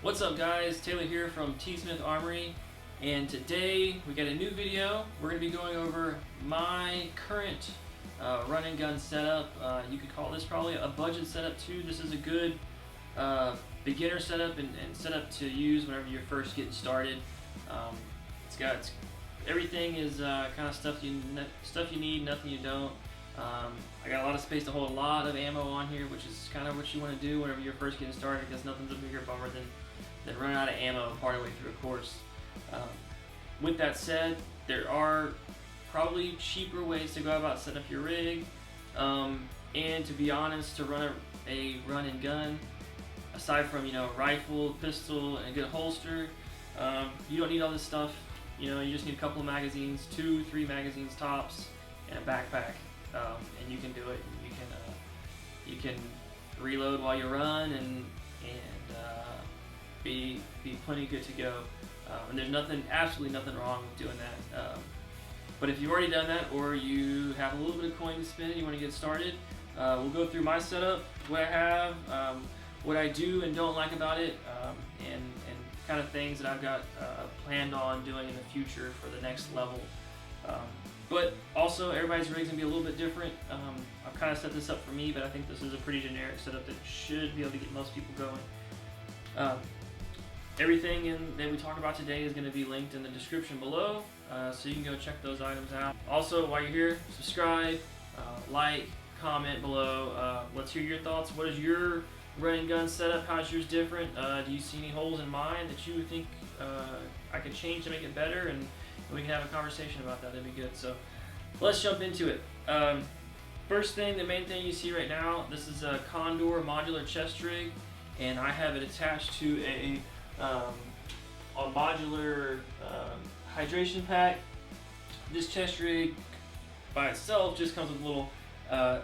What's up guys, Taylor here from tsmitharmory, and today we got a new video. We're going to be going over my current run and gun setup. You could call this probably a budget setup too. This is a good beginner setup and setup to use whenever you're first getting started. Everything is kind of stuff you need, nothing you don't. I got a lot of space to hold a lot of ammo on here, which is kind of what you want to do whenever you're first getting started, because nothing's a bigger bummer than running out of ammo part of the way through a course. With that said, there are probably cheaper ways to go about setting up your rig, and to be honest, to run a run and gun, aside from rifle, pistol, and a good holster, you don't need all this stuff. You just need a couple of magazines, 2-3 magazines tops, and a backpack, and you can do it. You can reload while you run and be plenty good to go. And there's absolutely nothing wrong with doing that. But if you've already done that, or you have a little bit of coin to spend and you want to get started, we'll go through my setup, what I have, what I do and don't like about it, and kind of things that I've got planned on doing in the future for the next level. But also, everybody's rig's gonna be a little bit different. I've kind of set this up for me, but I think this is a pretty generic setup that should be able to get most people going. Everything that we talk about today is going to be linked in the description below, so you can go check those items out. Also, while you're here, subscribe, like, comment below. Let's hear your thoughts. What is your run and gun setup? How's yours different? Do you see any holes in mine that you think I could change to make it better? And we can have a conversation about that. That'd be good. So let's jump into it. First thing, the main thing you see right now, this is a Condor modular chest rig, and I have it attached to a modular hydration pack. This chest rig by itself just comes with a little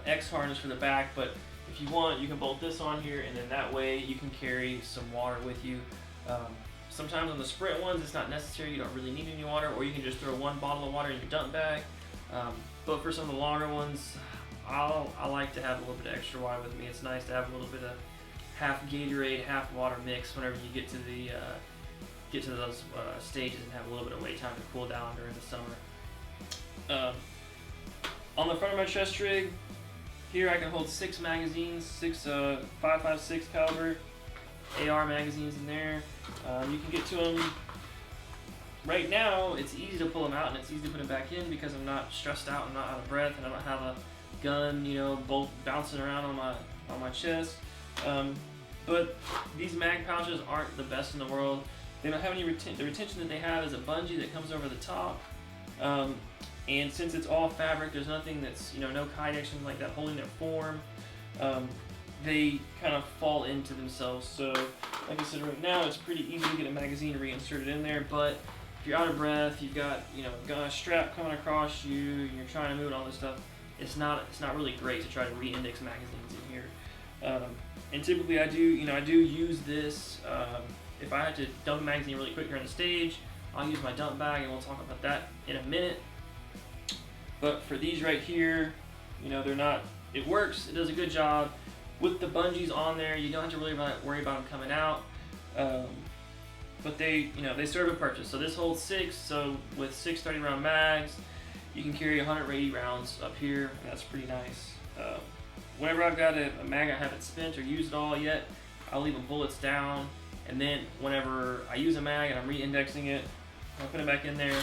X harness for the back, but if you want, you can bolt this on here, and then that way you can carry some water with you. Sometimes on the sprint ones it's not necessary, you don't really need any water, or you can just throw one bottle of water in your dump bag. But for some of the longer ones, I like to have a little bit of extra water with me. It's nice to have a little bit of half Gatorade, half water mix whenever you get to those stages and have a little bit of wait time to cool down during the summer. On the front of my chest rig, here I can hold 6 magazines, 6 .556 caliber AR magazines in there. You can get to them. Right now, it's easy to pull them out and it's easy to put them back in because I'm not stressed out, I'm not out of breath, and I don't have a gun, bolt bouncing around on my chest. But these mag pouches aren't the best in the world. They don't have any the retention that they have is a bungee that comes over the top. And since it's all fabric, there's nothing that's, no kydex like that holding their form. They kind of fall into themselves. So, like I said, right now it's pretty easy to get a magazine reinserted in there, but if you're out of breath, you've got, got a strap coming across you, and you're trying to move and all this stuff, it's not really great to try to re-index magazines in here. And typically I do use this, if I had to dump a magazine really quick during the stage, I'll use my dump bag, and we'll talk about that in a minute. But for these right here, it works, it does a good job. With the bungees on there, you don't have to really worry about them coming out. But they serve a purpose. So this holds 6, so with 6 30-round mags, you can carry 180 rounds up here, and that's pretty nice. Whenever I've got a mag I haven't spent or used it all yet, I'll leave the bullets down, and then whenever I use a mag and I'm re-indexing it, I'll put it back in there,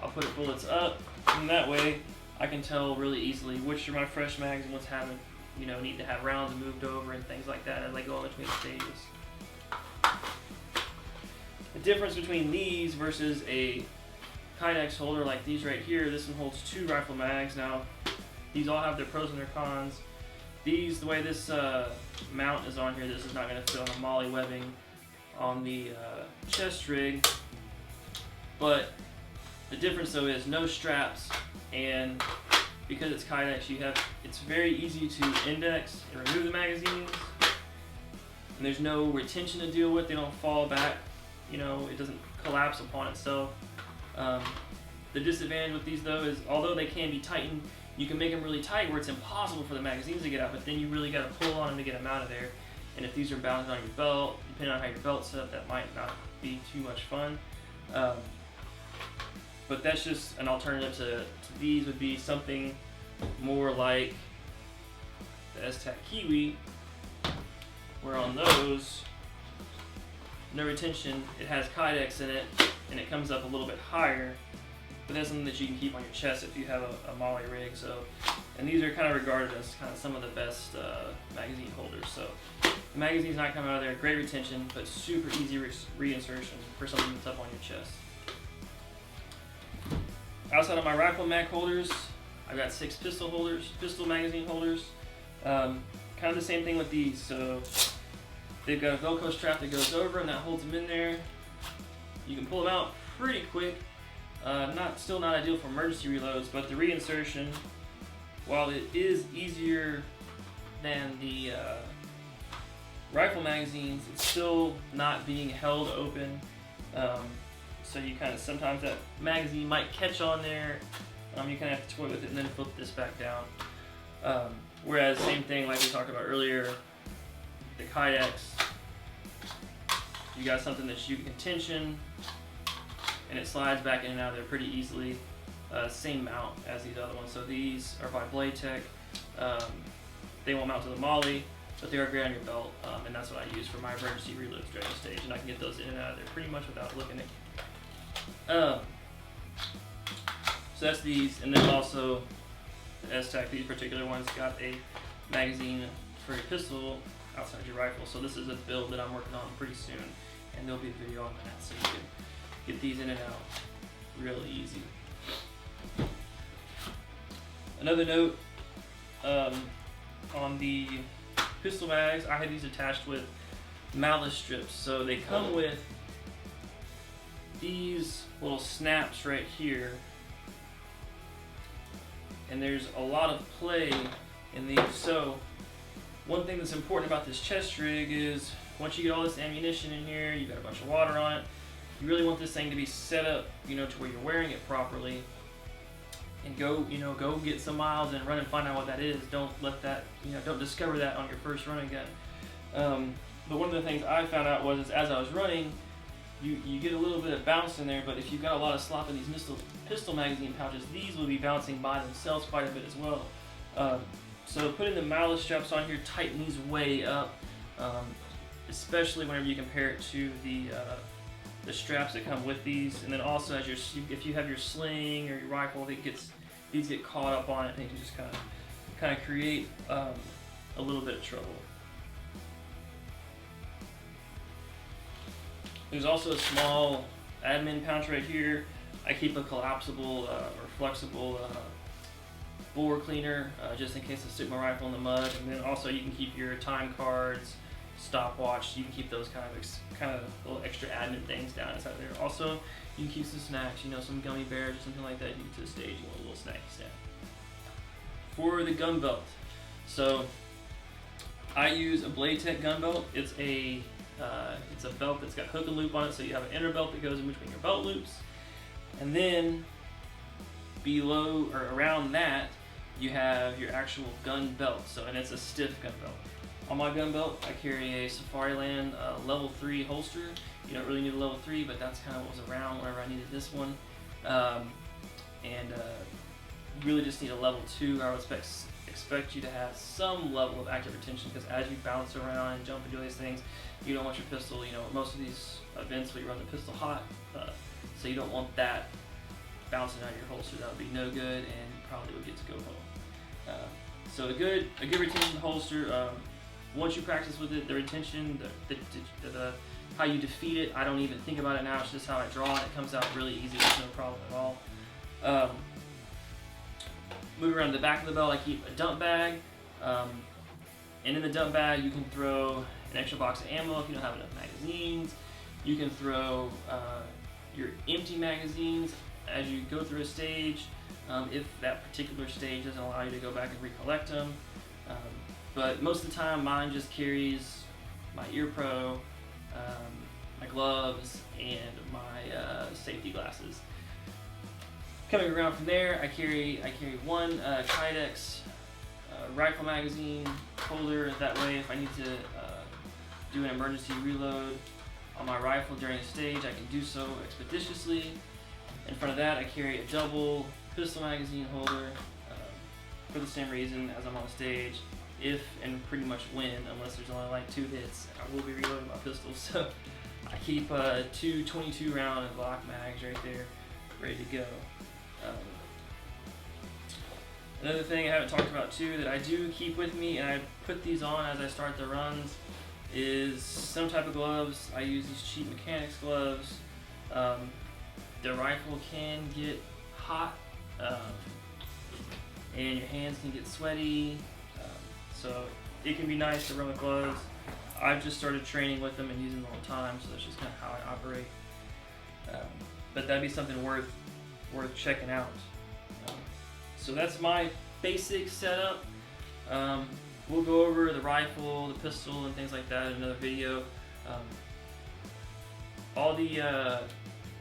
I'll put it bullets up, and that way I can tell really easily which are my fresh mags and what's having, need to have rounds moved over and things like that as I go in between the stages. The difference between these versus a kydex holder like these right here, this one holds 2 rifle mags. Now, these all have their pros and their cons. The way this mount is on here, this is not going to fit on the molly webbing on the chest rig. But the difference though is no straps, and because it's kydex, it's very easy to index and remove the magazines, and there's no retention to deal with. They don't fall back, it doesn't collapse upon itself. The disadvantage with these though is, although they can be tightened, you can make them really tight where it's impossible for the magazines to get out, but then you really got to pull on them to get them out of there. And if these are mounted on your belt, depending on how your belt's set up, that might not be too much fun. But that's just an alternative to these. Would be something more like the S-Tac Kiwi, where on those, no retention, it has Kydex in it, and it comes up a little bit higher, but that's something that you can keep on your chest if you have a Molly rig. So, and these are kind of regarded as kind of some of the best magazine holders. So the magazine's not coming out of there, great retention, but super easy reinsertion for something that's up on your chest. Outside of my rifle mag holders, I've got 6 pistol holders, pistol magazine holders. Kind of the same thing with these. So they've got a Velcro strap that goes over and that holds them in there. You can pull them out pretty quick. Still not ideal for emergency reloads, but the reinsertion, while it is easier than the rifle magazines, it's still not being held open. So you kind of, sometimes that magazine might catch on there. You kind of have to toy with it and then flip this back down. Whereas same thing like we talked about earlier, the Kydex, you got something that you can tension and it slides back in and out of there pretty easily. Same mount as these other ones. So these are by Blade Tech. They won't mount to the Molly, but they are great on your belt, and that's what I use for my emergency reloads during the stage, and I can get those in and out of there pretty much without looking at. So that's these, and then also the S-Tac. These particular ones got a magazine for your pistol outside your rifle. So this is a build that I'm working on pretty soon, and there'll be a video on that, so you can get these in and out real easy. Another note on the pistol mags, I have these attached with mallet strips. So they come with these little snaps right here, and there's a lot of play in these. So one thing that's important about this chest rig is once you get all this ammunition in here, you've got a bunch of water on it, you really want this thing to be set up, to where you're wearing it properly. And go get some miles and run and find out what that is. Don't let that, don't discover that on your first run again. But one of the things I found out was as I was running, you get a little bit of bounce in there, but if you've got a lot of slop in these pistol magazine pouches, these will be bouncing by themselves quite a bit as well. So putting the mallet straps on here tighten these way up, especially whenever you compare it to the straps that come with these. And then also if you have your sling or your rifle, these get caught up on it and it can just kind of create a little bit of trouble. There's also a small admin pouch right here. I keep a collapsible or flexible bore cleaner just in case I stick my rifle in the mud. And then also you can keep your time cards, stopwatch. You can keep those kind of little extra admin things down inside there. Also, you can keep some snacks. Some gummy bears or something like that. You get to the stage, you want a little snacky snack. For the gun belt, so I use a Blade Tech gun belt. It's a belt that's got hook and loop on it, so you have an inner belt that goes in between your belt loops, and then below or around that you have your actual gun belt. And it's a stiff gun belt. On my gun belt, I carry a Safariland level 3 holster. You don't really need a level 3, but that's kind of what was around whenever I needed this one. You really just need a level 2. I would expect you to have some level of active retention, because as you bounce around and jump and do these things, you don't want your pistol, most of these events we run the pistol hot, so you don't want that bouncing out of your holster. That would be no good, and you probably would get to go home. So a good retention holster. Once you practice with it, the retention, how you defeat it, I don't even think about it now. It's just how I draw it. It comes out really easy. There's no problem at all. Moving around the back of the belt, I keep a dump bag. And in the dump bag, you can throw an extra box of ammo if you don't have enough magazines. You can throw your empty magazines as you go through a stage, if that particular stage doesn't allow you to go back and recollect them. But most of the time, mine just carries my ear pro, my gloves, and my safety glasses. Coming around from there, I carry one Kydex rifle magazine holder. That way, if I need to do an emergency reload on my rifle during a stage, I can do so expeditiously. In front of that, I carry a double pistol magazine holder for the same reason as I'm on stage. If and pretty much when, unless there's only like 2 hits, I will be reloading my pistol. So I keep 2 22 round Glock mags right there, ready to go. Another thing I haven't talked about too that I do keep with me, and I put these on as I start the runs, is some type of gloves. I use these cheap mechanics gloves. The rifle can get hot, and your hands can get sweaty, so it can be nice to run with gloves. I've just started training with them and using them all the time, so that's just kind of how I operate. But that'd be something worth checking out. So that's my basic setup. We'll go over the rifle, the pistol, and things like that in another video. All the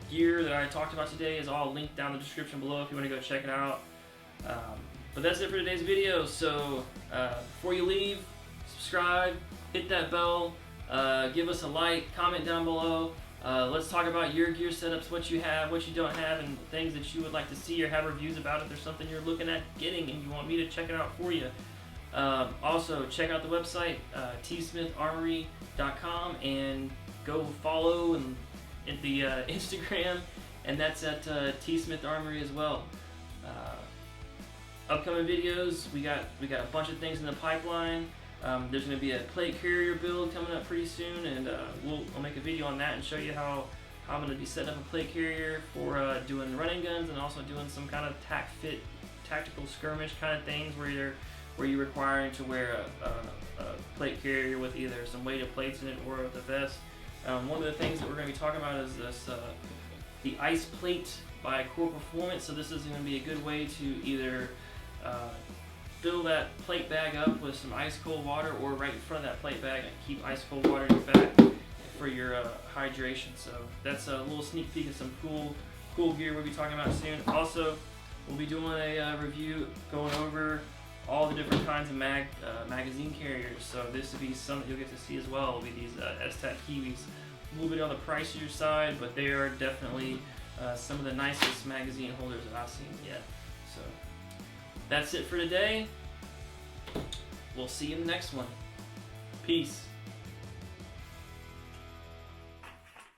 gear that I talked about today is all linked down in the description below if you want to go check it out. But that's it for today's video. So before you leave, subscribe, hit that bell, give us a like, comment down below. Let's talk about your gear setups, what you have, what you don't have, and things that you would like to see or have reviews about if there's something you're looking at getting and you want me to check it out for you. Also, check out the website, tsmitharmory.com, and go follow and the Instagram, and that's at tsmitharmory as well. Upcoming videos, we got a bunch of things in the pipeline. There's going to be a plate carrier build coming up pretty soon, and I'll make a video on that and show you how I'm going to be setting up a plate carrier for doing running guns, and also doing some kind of tactical skirmish kind of things where you're requiring to wear a plate carrier with either some weighted plates in it or the vest. One of the things that we're going to be talking about is this the ice plate by Core Performance. So this is going to be a good way to either fill that plate bag up with some ice cold water, or right in front of that plate bag and keep ice cold water in your bag for your hydration. So that's a little sneak peek of some cool gear we'll be talking about soon. Also, we'll be doing a review going over all the different kinds of magazine carriers. So this will be something you'll get to see as well. Will be these S-Tac Kiwis. A little bit on the pricier side, but they are definitely some of the nicest magazine holders that I've seen yet. So that's it for today. We'll see you in the next one. Peace.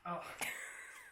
Oh.